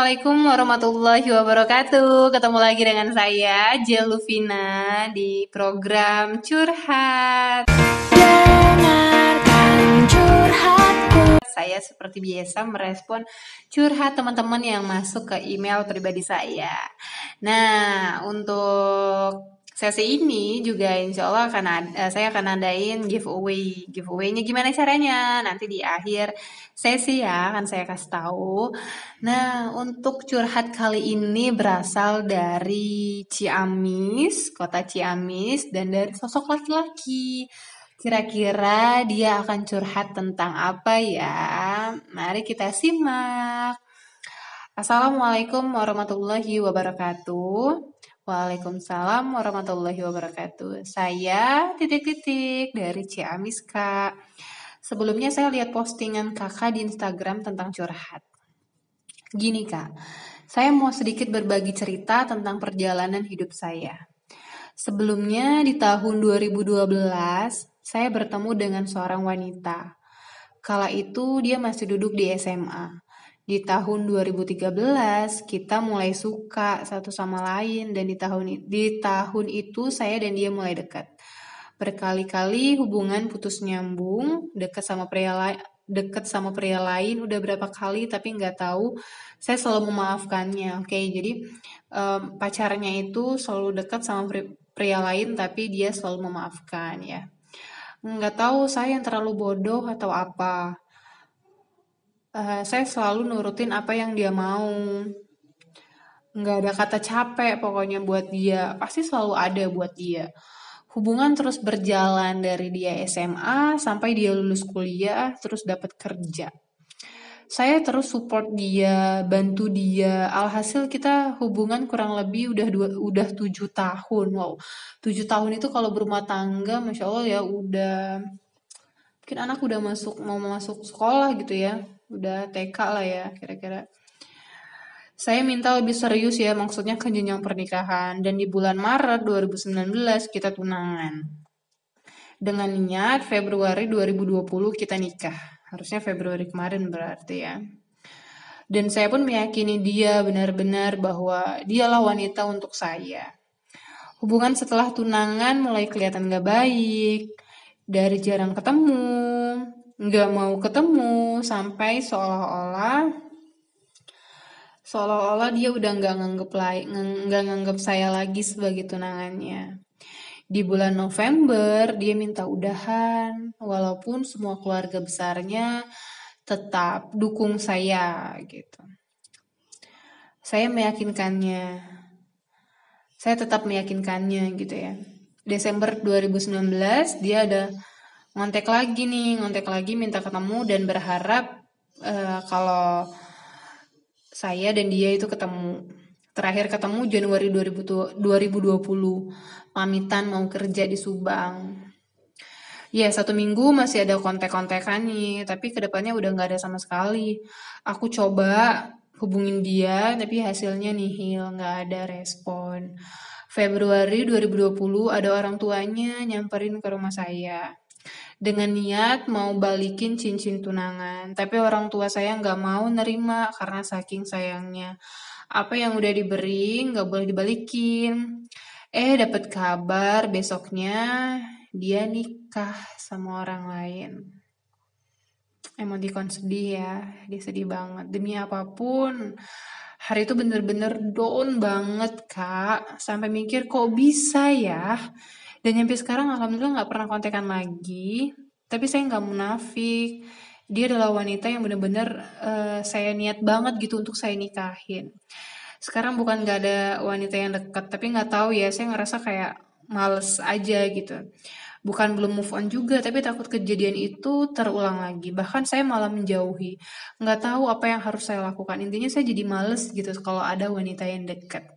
Assalamualaikum warahmatullahi wabarakatuh. Ketemu lagi dengan saya, Jeluvina, di program Curhat. Dengarkan curhatku. Saya seperti biasa merespon curhat teman-teman yang masuk ke email pribadi saya. Nah, untuk sesi ini juga insya Allah saya akan adain giveaway. Giveaway-nya gimana caranya? Nanti di akhir sesi ya akan saya kasih tahu. Nah, untuk curhat kali ini berasal dari Ciamis, kota Ciamis, dan dari sosok laki-laki. Kira-kira dia akan curhat tentang apa ya? Mari kita simak. Assalamualaikum warahmatullahi wabarakatuh. Waalaikumsalam warahmatullahi wabarakatuh. Saya titik-titik dari Ciamis, Kak. Sebelumnya saya lihat postingan kakak di Instagram tentang curhat. Gini Kak, saya mau sedikit berbagi cerita tentang perjalanan hidup saya. Sebelumnya di tahun 2012, saya bertemu dengan seorang wanita. Kala itu dia masih duduk di SMA. Di tahun 2013 kita mulai suka satu sama lain dan di tahun itu saya dan dia mulai dekat. Berkali-kali hubungan putus nyambung, dekat sama pria lain udah berapa kali tapi nggak tahu saya selalu memaafkannya. Oke, jadi pacarnya itu selalu dekat sama pria lain tapi dia selalu memaafkan ya. Nggak tahu saya yang terlalu bodoh atau apa. Saya selalu nurutin apa yang dia mau. Nggak ada kata capek pokoknya buat dia. Pasti selalu ada buat dia. Hubungan terus berjalan dari dia SMA sampai dia lulus kuliah, terus dapat kerja. Saya terus support dia, bantu dia. Alhasil kita hubungan kurang lebih udah 7 tahun. Wow, 7 tahun itu kalau berumah tangga, masya Allah ya udah mungkin anak udah mau masuk sekolah gitu ya. Udah TK lah ya kira-kira. Saya minta lebih serius ya, maksudnya ke jenjang pernikahan. Dan di bulan Maret 2019 kita tunangan. Dengan niat Februari 2020 kita nikah. Harusnya Februari kemarin berarti ya. Dan saya pun meyakini dia benar-benar bahwa dialah wanita untuk saya. Hubungan setelah tunangan mulai kelihatan gak baik. Dari jarang ketemu, gak mau ketemu, sampai seolah-olah dia udah nggak nganggep saya lagi sebagai tunangannya. Di bulan November dia minta udahan, walaupun semua keluarga besarnya tetap dukung saya gitu. Saya tetap meyakinkannya gitu ya. Desember 2019 dia ada ngontek lagi minta ketemu dan berharap kalau saya dan dia itu ketemu. Terakhir ketemu Januari 2020, pamitan mau kerja di Subang. Ya, 1 minggu masih ada kontek-kontekan nih, tapi kedepannya udah gak ada sama sekali. Aku coba hubungin dia, tapi hasilnya nihil, gak ada respon. Februari 2020 ada orang tuanya nyamperin ke rumah saya. Dengan niat mau balikin cincin tunangan, tapi orang tua saya nggak mau nerima karena saking sayangnya. Apa yang udah diberi nggak boleh dibalikin. Dapat kabar besoknya dia nikah sama orang lain. Emoticon sedih ya, dia sedih banget. Demi apapun, hari itu bener-bener down banget kak. Sampai mikir kok bisa ya. Dan sampai sekarang alhamdulillah gak pernah kontekan lagi. Tapi saya gak munafik. Dia adalah wanita yang benar-benar saya niat banget gitu untuk saya nikahin. Sekarang bukan gak ada wanita yang dekat, tapi gak tahu ya, saya ngerasa kayak males aja gitu. Bukan belum move on juga, tapi takut kejadian itu terulang lagi. Bahkan saya malah menjauhi. Gak tahu apa yang harus saya lakukan. Intinya saya jadi males gitu kalau ada wanita yang dekat.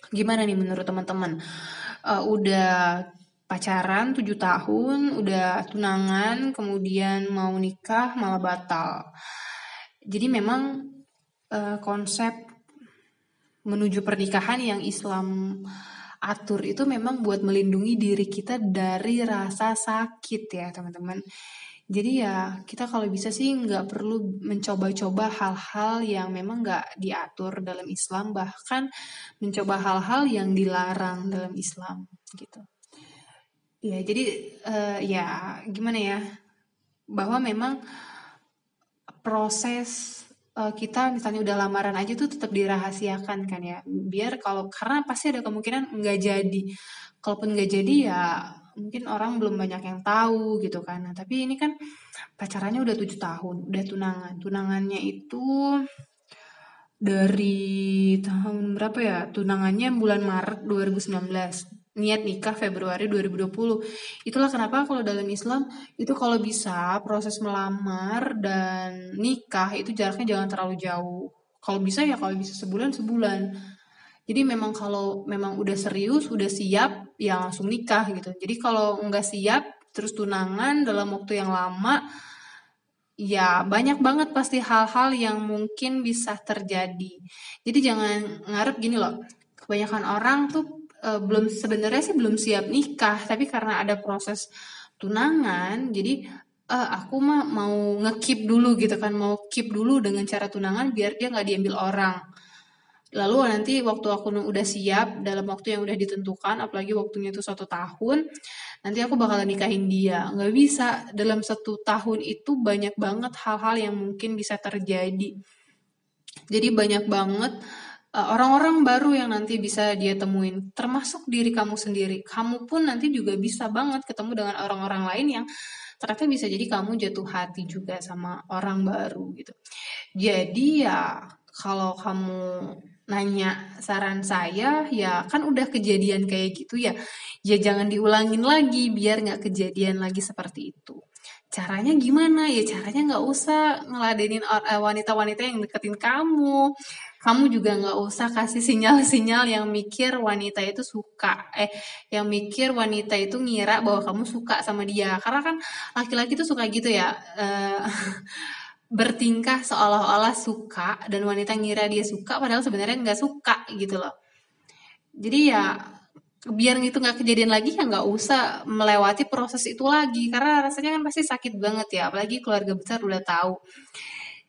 Gimana nih menurut teman-teman? Udah pacaran 7 tahun, udah tunangan, kemudian mau nikah malah batal. Jadi memang konsep menuju pernikahan yang Islam atur itu memang buat melindungi diri kita dari rasa sakit ya teman-teman. Jadi ya kita kalau bisa sih nggak perlu mencoba-coba hal-hal yang memang nggak diatur dalam Islam, bahkan mencoba hal-hal yang dilarang dalam Islam gitu. Ya jadi ya gimana ya, bahwa memang proses kita misalnya udah lamaran aja tuh tetap dirahasiakan kan ya, biar kalau karena pasti ada kemungkinan nggak jadi, kalaupun nggak jadi ya mungkin orang belum banyak yang tahu gitu kan. Nah tapi ini kan pacarannya udah 7 tahun, udah tunangannya itu dari tahun berapa ya, tunangannya bulan Maret 2019, niat nikah Februari 2020. Itulah kenapa kalau dalam Islam itu kalau bisa proses melamar dan nikah itu jaraknya jangan terlalu jauh. Kalau bisa ya kalau bisa sebulan sebulan. Jadi memang kalau memang udah serius, udah siap, ya langsung nikah gitu. Jadi kalau nggak siap, terus tunangan dalam waktu yang lama, ya banyak banget pasti hal-hal yang mungkin bisa terjadi. Jadi jangan ngarep gini loh, kebanyakan orang tuh belum sebenarnya sih belum siap nikah, tapi karena ada proses tunangan, jadi aku mah mau ngekip dulu gitu kan, mau keep dulu dengan cara tunangan biar dia nggak diambil orang. Lalu nanti waktu aku udah siap dalam waktu yang udah ditentukan, apalagi waktunya itu 1 tahun, nanti aku bakalan nikahin dia. Nggak bisa, dalam 1 tahun itu banyak banget hal-hal yang mungkin bisa terjadi. Jadi banyak banget orang-orang baru yang nanti bisa dia temuin, termasuk diri kamu sendiri. Kamu pun nanti juga bisa banget ketemu dengan orang-orang lain yang ternyata bisa jadi kamu jatuh hati juga sama orang baru gitu. Jadi ya kalau kamu nanya saran saya, ya kan udah kejadian kayak gitu ya, ya jangan diulangin lagi biar nggak kejadian lagi seperti itu. Caranya gimana? Ya caranya nggak usah ngeladenin wanita-wanita yang deketin kamu. Kamu juga nggak usah kasih sinyal-sinyal yang mikir wanita itu suka, yang mikir wanita itu ngira bahwa kamu suka sama dia. Karena kan laki-laki tuh suka gitu ya, bertingkah seolah-olah suka dan wanita ngira dia suka padahal sebenarnya nggak suka gitu loh. Jadi ya biar itu nggak kejadian lagi ya nggak usah melewati proses itu lagi karena rasanya kan pasti sakit banget ya, apalagi keluarga besar udah tahu.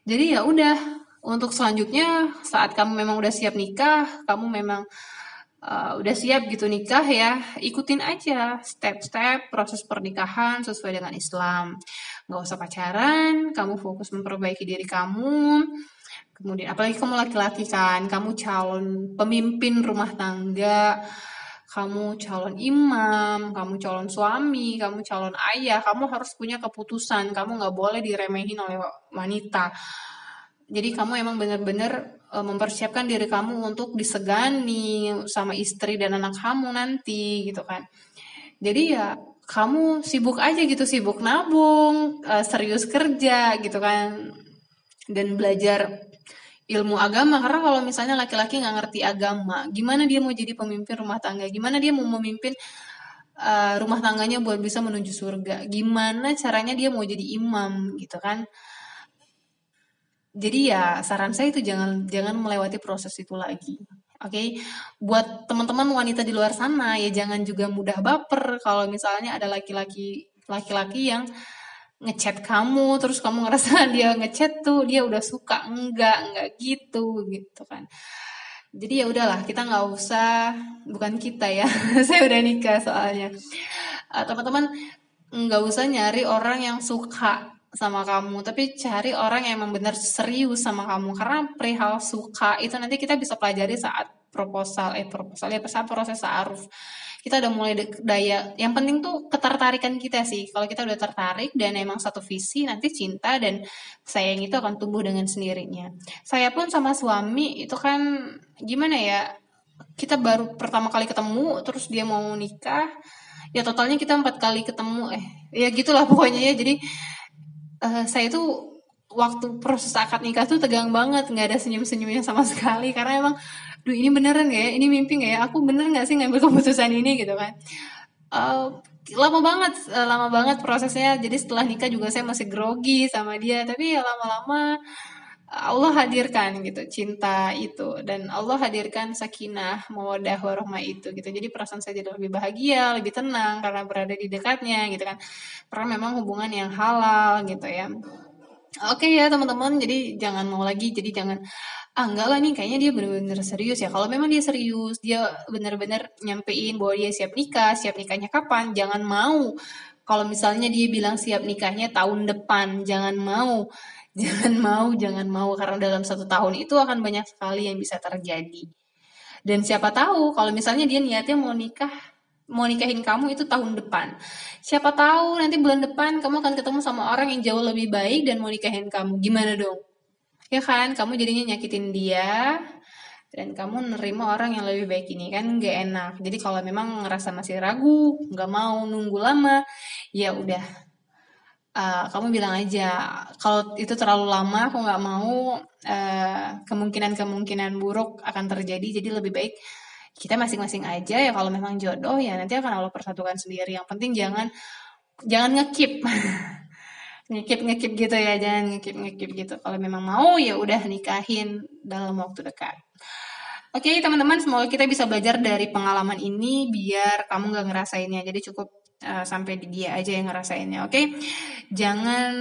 Jadi ya udah, untuk selanjutnya saat kamu memang udah siap nikah, kamu memang udah siap gitu nikah ya, ikutin aja step-step proses pernikahan sesuai dengan Islam. Nggak usah pacaran, kamu fokus memperbaiki diri kamu. Kemudian apalagi kamu laki-laki kan, kamu calon pemimpin rumah tangga, kamu calon imam, kamu calon suami, kamu calon ayah, kamu harus punya keputusan, kamu nggak boleh diremehin oleh wanita. Jadi kamu emang bener-bener mempersiapkan diri kamu untuk disegani sama istri dan anak kamu nanti gitu kan. Jadi ya kamu sibuk aja gitu, sibuk nabung, serius kerja gitu kan, dan belajar ilmu agama. Karena kalau misalnya laki-laki nggak ngerti agama, gimana dia mau jadi pemimpin rumah tangga, gimana dia mau memimpin rumah tangganya buat bisa menuju surga, gimana caranya dia mau jadi imam gitu kan. Jadi ya saran saya itu jangan jangan melewati proses itu lagi. Oke, buat teman-teman wanita di luar sana ya jangan juga mudah baper kalau misalnya ada laki-laki yang ngechat kamu terus kamu ngerasa dia ngechat tuh dia udah suka, enggak gitu gitu kan. Jadi ya udahlah, kita nggak usah, bukan kita ya, saya udah nikah soalnya. Teman-teman nggak usah nyari orang yang suka sama kamu, tapi cari orang yang emang benar serius sama kamu. Karena perihal suka itu nanti kita bisa pelajari saat proposal ya saat proses ta'aruf. Kita udah mulai daya. Yang penting tuh ketertarikan kita sih. Kalau kita udah tertarik dan emang satu visi, nanti cinta dan sayang itu akan tumbuh dengan sendirinya. Saya pun sama suami itu kan gimana ya? Kita baru pertama kali ketemu, terus dia mau nikah. Ya totalnya kita 4 kali ketemu, ya gitulah pokoknya ya. Jadi saya tuh waktu proses akad nikah tuh tegang banget, nggak ada senyum-senyumnya sama sekali karena emang, duh ini beneran gak ya, ini mimpi gak ya, aku bener nggak sih ngambil keputusan ini gitu kan. Eh, lama banget prosesnya. Jadi setelah nikah juga saya masih grogi sama dia, tapi ya lama-lama Allah hadirkan gitu cinta itu, dan Allah hadirkan sakinah, mawaddah, warahmah itu gitu. Jadi perasaan saya jadi lebih bahagia, lebih tenang karena berada di dekatnya gitu kan. Karena memang hubungan yang halal gitu ya. Oke ya teman-teman, jadi jangan mau lagi, jadi jangan enggak lah nih kayaknya dia bener-bener serius ya. Kalau memang dia serius, dia bener-bener nyampein bahwa dia siap nikahnya kapan, jangan mau. Kalau misalnya dia bilang siap nikahnya tahun depan, jangan mau. Jangan mau, jangan mau, karena dalam 1 tahun itu akan banyak sekali yang bisa terjadi. Dan siapa tahu kalau misalnya dia niatnya mau nikahin kamu itu tahun depan. Siapa tahu nanti bulan depan kamu akan ketemu sama orang yang jauh lebih baik dan mau nikahin kamu. Gimana dong? Ya kan, kamu jadinya nyakitin dia dan kamu nerima orang yang lebih baik ini kan gak enak. Jadi kalau memang ngerasa masih ragu, nggak mau nunggu lama, ya udah kamu bilang aja kalau itu terlalu lama aku nggak mau, kemungkinan-kemungkinan buruk akan terjadi, jadi lebih baik kita masing-masing aja ya, kalau memang jodoh ya nanti akan Allah persatukan sendiri. Yang penting jangan jangan ngekip ngekip ngekip gitu ya, jangan ngekip ngekip gitu. Kalau memang mau ya udah nikahin dalam waktu dekat. Oke teman-teman, semoga kita bisa belajar dari pengalaman ini biar kamu nggak ngerasainnya. Jadi cukup sampai di dia aja yang ngerasainnya. Oke, jangan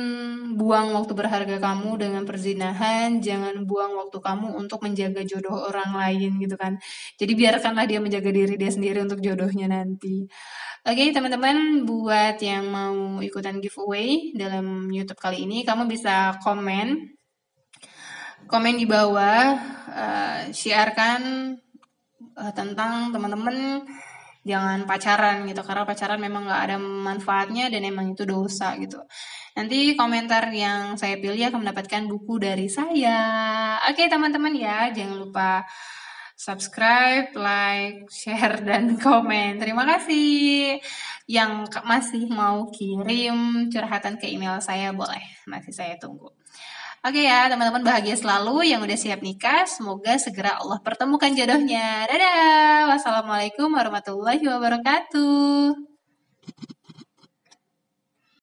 buang waktu berharga kamu dengan perzinahan. Jangan buang waktu kamu untuk menjaga jodoh orang lain gitu kan. Jadi biarkanlah dia menjaga diri dia sendiri untuk jodohnya nanti. Oke teman-teman, buat yang mau ikutan giveaway dalam YouTube kali ini, kamu bisa komen di bawah, siarkan tentang teman-teman jangan pacaran gitu, karena pacaran memang nggak ada manfaatnya dan emang itu dosa gitu. Nanti komentar yang saya pilih akan mendapatkan buku dari saya. Oke teman-teman ya, jangan lupa subscribe, like, share, dan komen. Terima kasih. Yang masih mau kirim curhatan ke email saya boleh, masih saya tunggu. Oke ya, teman-teman bahagia selalu yang udah siap nikah. Semoga segera Allah pertemukan jodohnya. Dadah. Wassalamualaikum warahmatullahi wabarakatuh.